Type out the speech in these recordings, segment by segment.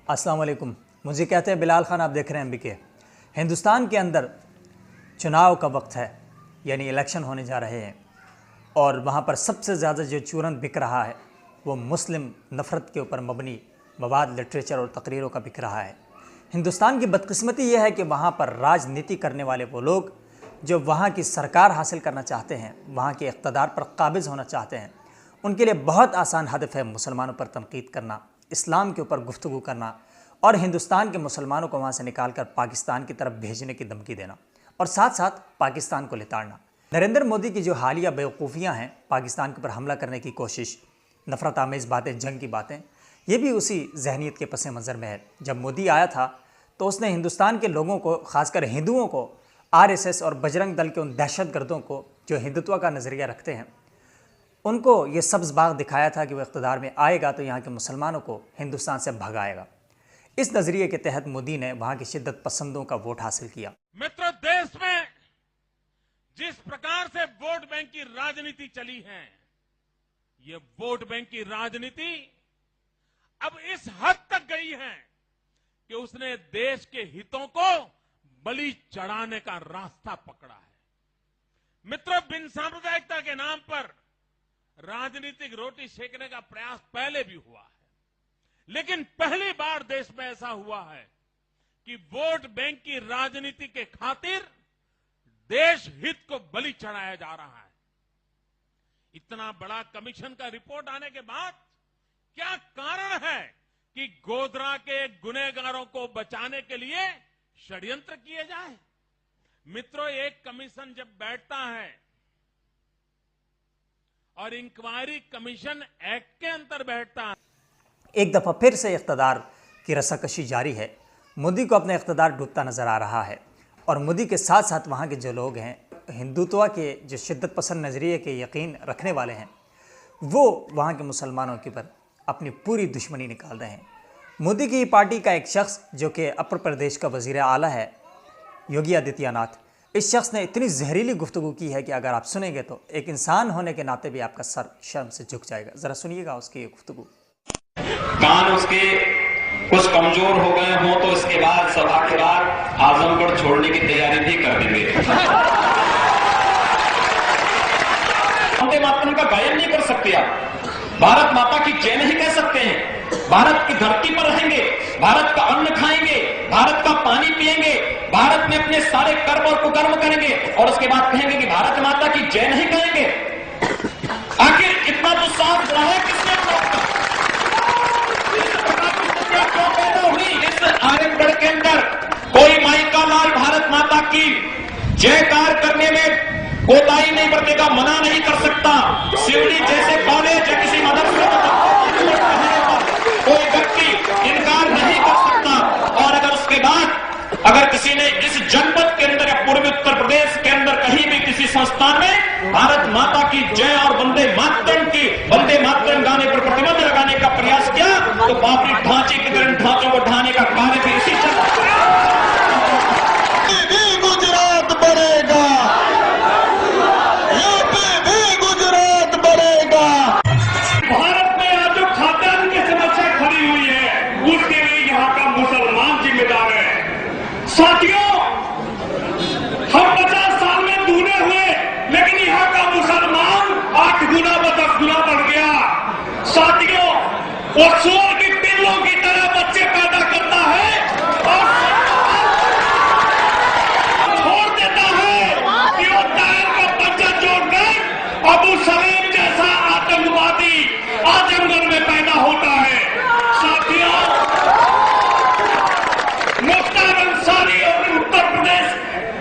अस्सलाम वालेकुम। मुझे कहते हैं बिलाल खान, आप देख रहे हैं एमबीके। हिंदुस्तान के अंदर चुनाव का वक्त है, यानी इलेक्शन होने जा रहे हैं, और वहाँ पर सबसे ज़्यादा जो चूरन बिक रहा है वो मुस्लिम नफ़रत के ऊपर मबनी मवाद, लिटरेचर और तकरीरों का बिक रहा है। हिंदुस्तान की बदकिस्मती ये है कि वहाँ पर राजनीति करने वाले वो लोग जो वहाँ की सरकार हासिल करना चाहते हैं, वहाँ के इक़्तिदार पर काबिज़ होना चाहते हैं, उनके लिए बहुत आसान हदफ है मुसलमानों पर तनकीद करना, इस्लाम के ऊपर गुफ्तगू करना और हिंदुस्तान के मुसलमानों को वहाँ से निकाल कर पाकिस्तान की तरफ भेजने की धमकी देना और साथ साथ पाकिस्तान को लिताड़ना। नरेंद्र मोदी की जो हालिया बेवकूफ़ियाँ हैं, पाकिस्तान के ऊपर हमला करने की कोशिश, नफ़रत आमेज़ बातें, जंग की बातें, ये भी उसी जहनीत के पस मंज़र में है। जब मोदी आया था तो उसने हिंदुस्तान के लोगों को, ख़ासकर हिंदुओं को, आरएसएस और बजरंग दल के उन दहशतगर्दों को जो हिंदुत्व का नज़रिया रखते हैं, उनको ये सब्ज़ बाग दिखाया था कि वह इक़्तिदार में आएगा तो यहाँ के मुसलमानों को हिंदुस्तान से भगाएगा। इस नज़रिए के तहत मोदी ने वहाँ के शिद्दत पसंदों का वोट हासिल किया। मित्रों, देश में जिस प्रकार से वोट बैंक की राजनीति चली है, ये वोट बैंक की राजनीति अब इस हद तक गई है कि उसने देश के हितों को बलि चढ़ाने का रास्ता पकड़ा है। मित्रों, बिन सांप्रदायिकता के नाम पर राजनीतिक रोटी सेकने का प्रयास पहले भी हुआ है, लेकिन पहली बार देश में ऐसा हुआ है कि वोट बैंक की राजनीति के खातिर देश हित को बलि चढ़ाया जा रहा है। इतना बड़ा कमीशन का रिपोर्ट आने के बाद क्या कारण है कि गोधरा के गुनहगारों को बचाने के लिए षड्यंत्र किए जाए? मित्रों, एक कमीशन जब बैठता है और इंक्वायरी कमीशन एक्ट के अंदर बैठता है, एक दफ़ा फिर से इक़्तिदार की रस्साकशी जारी है। मोदी को अपना इक़्तिदार डूबता नज़र आ रहा है और मोदी के साथ साथ वहाँ के जो लोग हैं, हिंदुत्व के जो शिद्दत पसंद नज़रिए के यकीन रखने वाले हैं, वो वहाँ के मुसलमानों के ऊपर अपनी पूरी दुश्मनी निकाल रहे हैं। मोदी की पार्टी का एक शख्स जो कि उत्तर प्रदेश का वज़ीर आला है, योगी आदित्यनाथ, इस शख्स ने इतनी जहरीली गुफ्तगू की है कि अगर आप सुनेंगे तो एक इंसान होने के नाते भी आपका सर शर्म से झुक जाएगा। ज़रा सुनिएगा उसकी ये गुफ्तगू। कान उसके कुछ कमजोर हो गए हों तो इसके बाद सभा के बाद आजमगढ़ छोड़ने की तैयारी भी कर देंगे। वंदे मातरम का गायन नहीं कर सकते आप, भारत माता की जय नहीं कह सकते हैं, भारत की धरती पर रहेंगे, भारत का अन्न खाएंगे, भारत का पानी पिएंगे, भारत में अपने सारे कर्म और कुकर्म करेंगे और उसके बाद कहेंगे कि भारत माता की जय नहीं कहेंगे। आखिर इतना तो साफ रहा है किसने? क्यों पैदा हुई इस आजमगढ़ के अंदर? कोई माई का लाल भारत माता की जयकार करने में कोताही नहीं बरतेगा, मना नहीं कर सकता। शिवली जैसे कॉलेज या किसी मदरसे कोई व्यक्ति इनकार नहीं कर सकता। और अगर उसके बाद अगर किसी ने इस जनपद के अंदर या पूर्वी उत्तर प्रदेश के अंदर कहीं भी किसी संस्थान में भारत माता की जय और वंदे मातरम गाने पर प्रतिबंध लगाने का प्रयास किया तो बाबरी ढांचे के तरह ढांचों को ढाने का कार्य भी इसी गुजरात बढ़ेगा, यूपी भी गुजरात बढ़ेगा। भारत में आज जो खाद्यान्न की समस्या खड़ी हुई है, उसके लिए यहाँ का मुसलमान जिम्मेदार है। साथियों, हम 50 साल में दूने हुए, लेकिन यहाँ का मुसलमान 8 गुना व 10 गुना बढ़ गया। साथियों, वो सुअर की पिल्लों की तरह बच्चे पैदा करता है और छोड़ देता है कि वो टायर का बच्चा जोड़कर अबू सलीम जैसा आतंकवादी आजमगढ़ में पैदा होता है। साथियों, मुख्तार अंसारी और उत्तर प्रदेश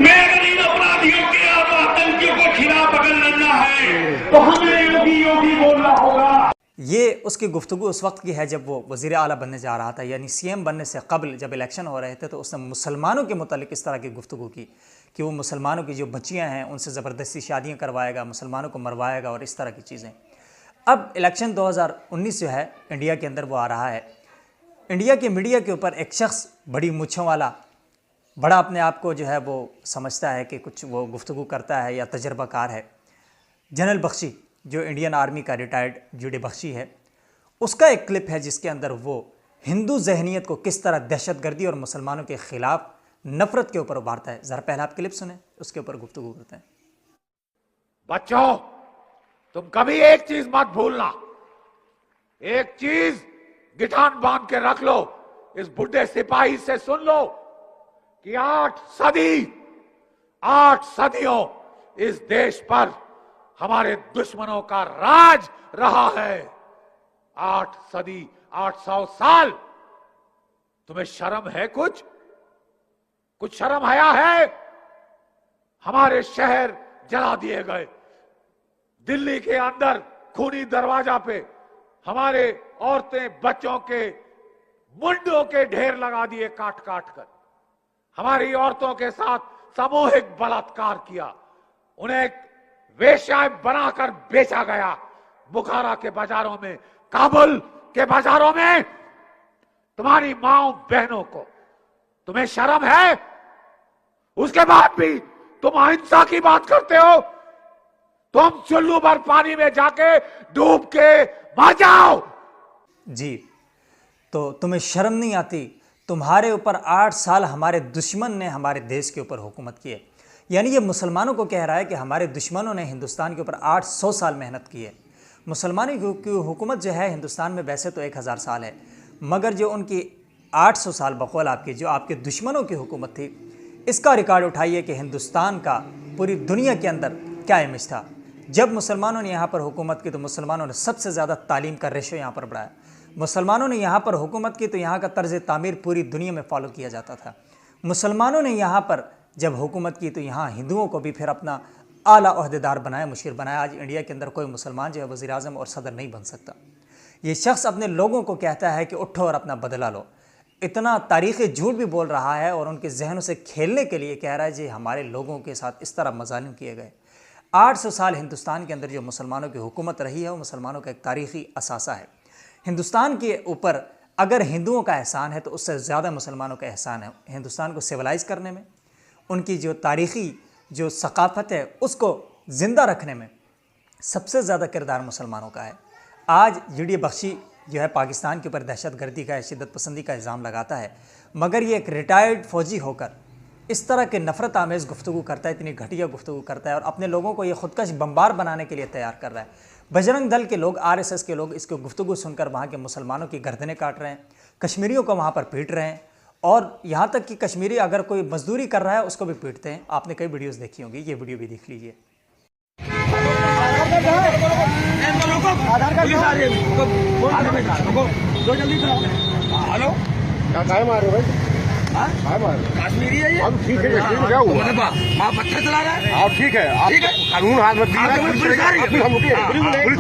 में अगर इन अपराधियों के और आतंकियों के खिलाफ अगर लड़ना है तो हमें योगी बोलना होगा। ये उसकी गुफ्तगू उस वक्त की है जब वो वज़ीर आला बनने जा रहा था, यानी सीएम बनने से कबल जब इलेक्शन हो रहे थे तो उसने मुसलमानों के मुतालिक इस तरह की गुफ्तगू की कि वो मुसलमानों की जो बच्चियां हैं उनसे ज़बरदस्ती शादियां करवाएगा, मुसलमानों को मरवाएगा और इस तरह की चीज़ें। अब इलेक्शन 2019 जो है इंडिया के अंदर वो आ रहा है। इंडिया के मीडिया के ऊपर एक शख्स बड़ी मूँछों वाला, बड़ा अपने आप को जो है वो समझता है कि कुछ वो गुफ्तगू करता है या तजर्बाकार है, जनरल बख्शी जो इंडियन आर्मी का रिटायर्ड जुड़े बख्शी है, उसका एक क्लिप है जिसके अंदर वो हिंदू जहनीत को किस तरह दहशतगर्दी और मुसलमानों के खिलाफ नफरत के ऊपर उभारता है। जरा पहले आप क्लिप सुने, उसके ऊपर गुफ्तगू करते हैं। बच्चों, तुम कभी एक चीज मत भूलना, एक चीज गिठान बांध के रख लो, इस बुढ़े सिपाही से सुन लो कि 8 सदियों इस देश पर हमारे दुश्मनों का राज रहा है। 800 साल। तुम्हें शर्म है? कुछ शर्म हया है? हमारे शहर जला दिए गए, दिल्ली के अंदर खूनी दरवाजा पे हमारे औरतें बच्चों के मुंडों के ढेर लगा दिए काट काट कर, हमारी औरतों के साथ सामूहिक बलात्कार किया, उन्हें वेश्याएं बनाकर बेचा गया बुखारा के बाजारों में, काबुल के बाजारों में। तुम्हारी माओ बहनों को तुम्हें शर्म है? उसके बाद भी तुम अहिंसा की बात करते हो। तुम चुल्लू भर पानी में जाके डूब के मर जाओ। जी, तो तुम्हें शर्म नहीं आती? तुम्हारे ऊपर 8 साल हमारे दुश्मन ने हमारे देश के ऊपर हुकूमत की है। यानी ये मुसलमानों को कह रहा है कि हमारे दुश्मनों ने हिंदुस्तान के ऊपर 800 साल मेहनत की है। मुसलमानों की हुकूमत जो है हिंदुस्तान में वैसे तो 1000 साल है, मगर जो उनकी 800 साल बकौल आपकी जो आपके दुश्मनों की हुकूमत थी, इसका रिकॉर्ड उठाइए कि हिंदुस्तान का पूरी दुनिया के अंदर क्या इमेज था। जब मुसलमानों ने यहाँ पर हुकूमत की तो मुसलमानों ने सबसे ज़्यादा तालीम का रेशो यहाँ पर बढ़ाया। मुसलमानों ने यहाँ पर हुकूमत की तो यहाँ का तर्ज तामीर पूरी दुनिया में फॉलो किया जाता था। मुसलमानों ने यहाँ पर जब हुकूमत की तो यहाँ हिंदुओं को भी फिर अपना आला ओहदेदार बनाया, मुशीर बनाया। आज इंडिया के अंदर कोई मुसलमान जो है वज़ीर आज़म और सदर नहीं बन सकता। ये शख्स अपने लोगों को कहता है कि उठो और अपना बदला लो। इतना तारीख़ी झूठ भी बोल रहा है और उनके जहनों से खेलने के लिए कह रहा है जी हमारे लोगों के साथ इस तरह मज़ालिम किए गए। 800 साल हिंदुस्तान के अंदर जो मुसलमानों की हुकूमत रही है वो मुसलमानों का एक तारीख़ी असासा है। हिंदुस्तान के ऊपर अगर हिंदुओं का एहसान है तो उससे ज़्यादा मुसलमानों का एहसान है हिंदुस्तान को सिविलाइज़ करने में, उनकी जो तारीख़ी जो सकाफ़त है उसको ज़िंदा रखने में सबसे ज़्यादा किरदार मुसलमानों का है। आज जीडी बख्शी जो है पाकिस्तान के ऊपर दहशतगर्दी का शिद्दत पसंदी का इल्ज़ाम लगाता है, मगर ये एक रिटायर्ड फ़ौजी होकर इस तरह के नफ़रत आमेज़ गुफ्तगू करता है, इतनी घटिया गुफ्तगू करता है और अपने लोगों को ये खुदकश बम्बार बनाने के लिए तैयार कर रहा है। बजरंग दल के लोग, RSS के लोग इसको गुफ्तगू सुनकर वहाँ के मुसलमानों की गर्दनें काट रहे हैं, कश्मीरियों को वहाँ पर पीट रहे हैं और यहाँ तक कि कश्मीरी अगर कोई मजदूरी कर रहा है उसको भी पीटते हैं। आपने कई वीडियोज़ देखी होंगी, ये वीडियो भी देख लीजिए। हेलो, क्या मार रहे हो भाई? कश्मीरी है ये? अब ठीक है, क्या हुआ? आप पत्थर चला रहा है? आप ठीक है, ठीक है, कानून हाथ में दिया है, पुलिस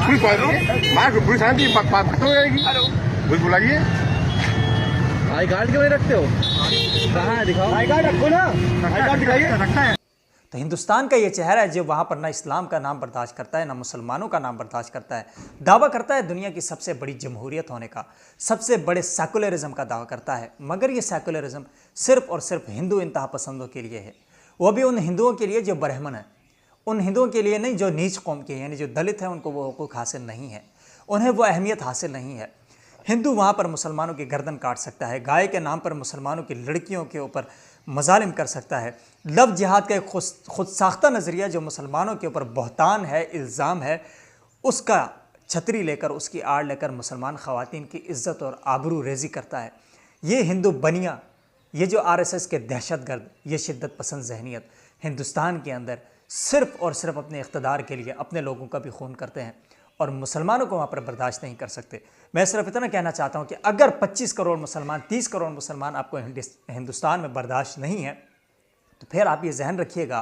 पुलिस हो जाएगी। पुलिस बुलाइए। आई कार्ड क्यों नहीं रखते हो? कहाँ है, दिखाओ। आई कार्ड रखो ना, आई कार्ड दिखाइए। रखता है। तो हिंदुस्तान का ये चेहरा है जो वहाँ पर ना इस्लाम का नाम बर्दाश्त करता है ना मुसलमानों का नाम बर्दाश्त करता है, दावा करता है दुनिया की सबसे बड़ी जमहूरियत होने का, सबसे बड़े सेकुलरिज्म का दावा करता है, मगर ये सेकुलरिज्म सिर्फ और सिर्फ हिंदू इंतहा पसंदों के लिए है। वो भी उन हिंदुओं के लिए जो ब्राह्मण है, उन हिंदुओं के लिए नहीं जो नीच कौम के यानी जो दलित हैं, उनको वो हुकूक हासिल नहीं है, उन्हें वो अहमियत हासिल नहीं है। हिंदू वहाँ पर मुसलमानों की गर्दन काट सकता है, गाय के नाम पर मुसलमानों की लड़कियों के ऊपर मजालिम कर सकता है। लव जिहाद का एक खुद साख्ता नज़रिया जो मुसलमानों के ऊपर बहतान है, इल्ज़ाम है, उसका छतरी लेकर, उसकी आड़ लेकर मुसलमान ख़वातीन की इज़्ज़त और आबरू रेज़ी करता है। ये हिंदू बनिया, ये जो RSS के दहशतगर्द, ये शिद्दत पसंद जहनीत हिंदुस्तान के अंदर सिर्फ़ और सिर्फ अपने इक़्तिदार के लिए अपने लोगों का भी खून करते हैं और मुसलमानों को वहाँ पर बर्दाश्त नहीं कर सकते। मैं सिर्फ इतना कहना चाहता हूँ कि अगर 25 करोड़ मुसलमान, 30 करोड़ मुसलमान आपको हिंदुस्तान में बर्दाश्त नहीं है तो फिर आप ये जहन रखिएगा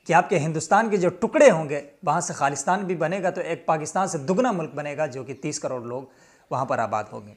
कि आपके हिंदुस्तान के जो टुकड़े होंगे वहाँ से खालिस्तान भी बनेगा तो एक पाकिस्तान से दुगना मुल्क बनेगा जो कि 30 करोड़ लोग वहाँ पर आबाद होंगे।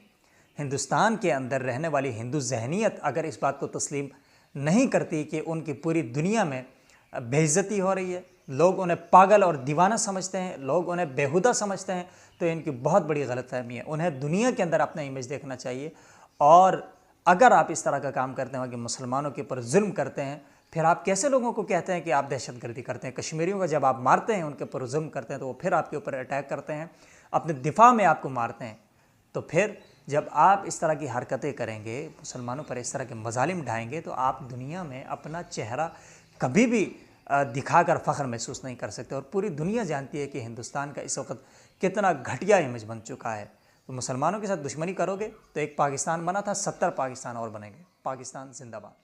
हिंदुस्तान के अंदर रहने वाली हिंदू जहनीत अगर इस बात को तस्लीम नहीं करती कि उनकी पूरी दुनिया में बेइज्जती हो रही है, लोग उन्हें पागल और दीवाना समझते हैं, लोग उन्हें बेहुदा समझते हैं, तो इनकी बहुत बड़ी गलतफहमी है। उन्हें दुनिया के अंदर अपना इमेज देखना चाहिए। और अगर आप इस तरह का काम करते हैं कि मुसलमानों के ऊपर जुल्म करते हैं, फिर आप कैसे लोगों को कहते हैं कि आप दहशतगर्दी करते हैं? कश्मीरियों का जब आप मारते हैं, उनके ऊपर जुल्म करते हैं, तो वो फिर आपके ऊपर अटैक करते हैं, अपने दिफा में आपको मारते हैं, तो फिर जब आप इस तरह की हरकतें करेंगे, मुसलमानों पर इस तरह के मजालिम ढाएंगे, तो आप दुनिया में अपना चेहरा कभी भी दिखाकर फ़ख्र महसूस नहीं कर सकते। और पूरी दुनिया जानती है कि हिंदुस्तान का इस वक्त कितना घटिया इमेज बन चुका है। तो मुसलमानों के साथ दुश्मनी करोगे तो एक पाकिस्तान बना था, 70 पाकिस्तान और बनेंगे। पाकिस्तान जिंदाबाद।